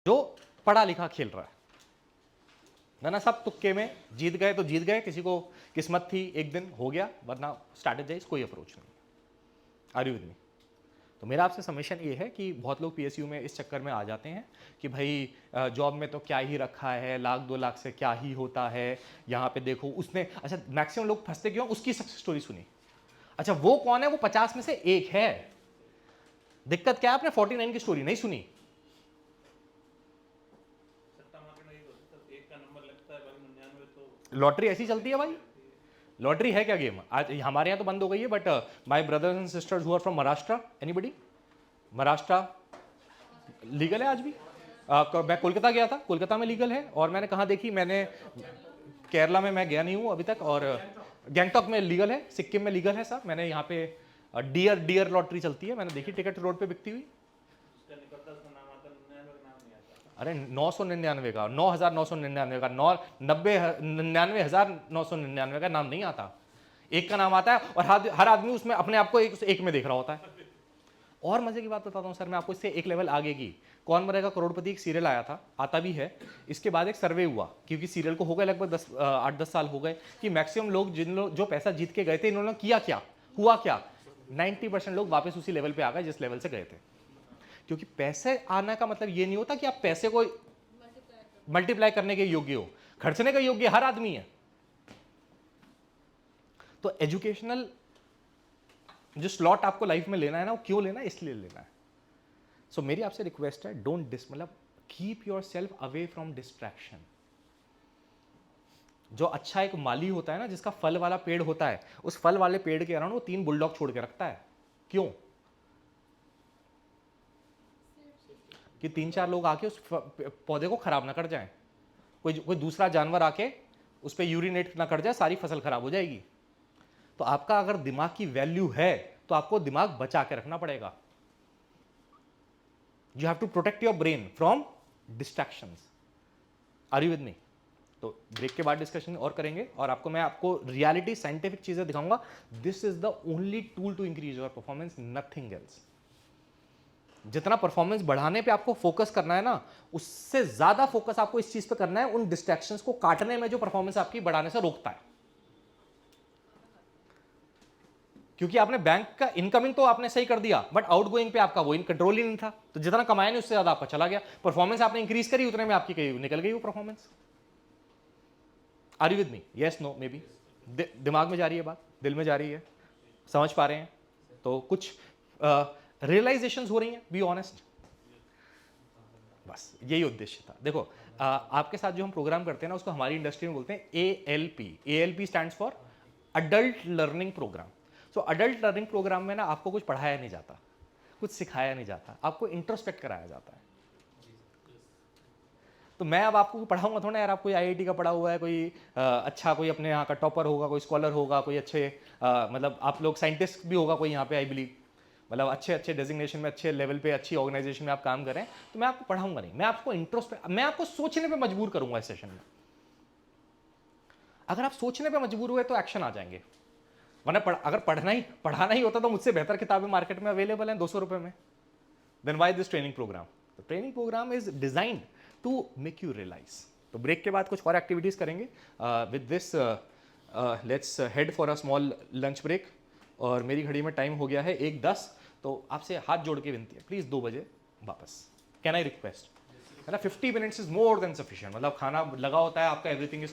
जो पढ़ा लिखा खेल रहा है ना, सब तुक्के में, जीत गए तो जीत गए, किसी को किस्मत थी एक दिन हो गया, वरना स्ट्रैटेजाइज कोई अप्रोच नहीं। Are you with me? तो मेरा आपसे समेशन ये है कि बहुत लोग पीएसयू में इस चक्कर में आ जाते हैं कि भाई जॉब में तो क्या ही रखा है, लाख 2 लाख से क्या ही होता है, यहाँ पे देखो उसने, अच्छा मैक्सिमम लोग फंसते क्यों, उसकी सक्सेस स्टोरी सुनी, अच्छा वो कौन है, वो 50 में से एक है। दिक्कत क्या है, आपने 49 की स्टोरी नहीं सुनी। लॉटरी ऐसी चलती है भाई, लॉटरी है क्या गेम? आज हमारे यहाँ तो बंद हो गई है, but my brothers and sisters who are from Maharashtra, anybody Maharashtra legal है आज भी। मैं कोलकाता गया था, कोलकाता में लीगल है। और मैंने कहाँ देखी, मैंने केरला में मैं गया नहीं हूँ अभी तक, और गैंगटॉक में लीगल है, सिक्किम में लीगल है सर। मैंने यहाँ पे डियर लॉटरी चलती है, मैंने देखी टिकट रोड पे बिकती हुई। अरे 999 का, 9,999 का, 99,999 का नाम नहीं आता, एक का नाम आता है, और हर आदमी उसमें अपने आप को एक में देख रहा होता है। और मजे की बात बताता हूँ सर मैं आपको, इससे एक लेवल आगे की, कौन बनेगा करोड़पति एक सीरियल आया था, आता भी है। इसके बाद एक सर्वे हुआ, क्योंकि सीरियल को हो गए लगभग 8-10 साल हो गए, कि मैक्सिमम लोग जो पैसा जीत के गए थे, इन्होंने किया क्या, हुआ क्या, 90% लोग वापस उसी लेवल पे आ गए जिस लेवल से गए थे। क्योंकि पैसे आने का मतलब ये नहीं होता कि आप पैसे को मल्टीप्लाई करने के योग्य हो, खर्चने के योग्य हर आदमी है। तो एजुकेशनल जो स्लॉट आपको लाइफ में लेना है ना, वो क्यों लेना है, इसलिए लेना है। सो मेरी आपसे रिक्वेस्ट है, डोंट मतलब keep your self away from distraction. जो अच्छा एक माली होता है ना, जिसका फल वाला पेड़ होता है, उस फल वाले पेड़ के अराउंड वो 3 बुलडॉग छोड़ के रखता है। क्यों? कि 3-4 लोग आके उस पौधे को खराब ना कर जाएं, कोई दूसरा जानवर आके उस पर यूरिनेट ना कर जाए, सारी फसल खराब हो जाएगी। तो आपका अगर दिमाग की वैल्यू है तो आपको दिमाग बचा के रखना पड़ेगा। You have to protect your brain from distractions. Are you with me? तो ब्रेक के बाद डिस्कशन और करेंगे, और मैं आपको रियलिटी साइंटिफिक चीजें दिखाऊंगा। This is the only tool to increase your performance, nothing else. जितना परफॉर्मेंस बढ़ाने पे आपको फोकस करना है ना, उससे ज्यादा फोकस आपको इस चीज पे करना है, उन डिस्ट्रैक्शंस को काटने में जो परफॉर्मेंस आपकी बढ़ाने से रोकता है। क्योंकि आपने बैंक का इनकमिंग तो आपने सही कर दिया, बट आउटगोइंग पे आपका वो कंट्रोल ही नहीं था, तो जितना कमाया नहीं उससे ज्यादा आपका चला गया। परफॉर्मेंस आपने इंक्रीज करी, उतने में आपकी निकल गई वो performance. Are you with me? Yes, no, maybe? दिमाग में जा रही है बात, दिल में जा रही है, समझ पा रहे हैं? तो कुछ रियलाइजेशंस हो रही हैं, बी ऑनेस्ट। बस यही उद्देश्य था। देखो आपके साथ जो हम प्रोग्राम करते हैं ना, उसको हमारी इंडस्ट्री में बोलते हैं ALP। ALP stands for adult learning program. So adult learning program में ना आपको कुछ पढ़ाया नहीं जाता, कुछ सिखाया नहीं जाता, आपको इंट्रोस्पेक्ट कराया जाता है। तो मैं अब आपको पढ़ाऊंगा थोड़ा यार, आप कोई IIT का पढ़ा हुआ है, कोई अच्छा कोई अपने यहाँ का टॉपर होगा, कोई स्कॉलर होगा, कोई अच्छे मतलब आप लोग साइंटिस्ट भी होगा कोई यहाँ पे, आई बिलीव, मतलब अच्छे अच्छे डेजिग्नेशन में, अच्छे लेवल पे, अच्छी ऑर्गेनाइजेशन में आप काम करें, तो मैं आपको पढ़ाऊंगा नहीं, मैं आपको इंट्रोस्पेक्ट, मैं आपको सोचने पे मजबूर करूंगा इस सेशन में। अगर आप सोचने पे मजबूर हुए तो एक्शन आ जाएंगे, वरना अगर पढ़ाना ही होता तो मुझसे बेहतर किताबें मार्केट में अवेलेबल हैं 200 रुपए में। Then why this training program? The training program is designed to make you realize. तो ब्रेक के बाद कुछ और एक्टिविटीज करेंगे। With this let's head for a small lunch break. और मेरी घड़ी में टाइम हो गया है 1:10, तो आपसे हाथ जोड़ के विनती है, प्लीज 2 बजे वापस। Can I request? है ना, 50 minutes is more than sufficient. मतलब खाना लगा होता है आपका, एवरीथिंग इज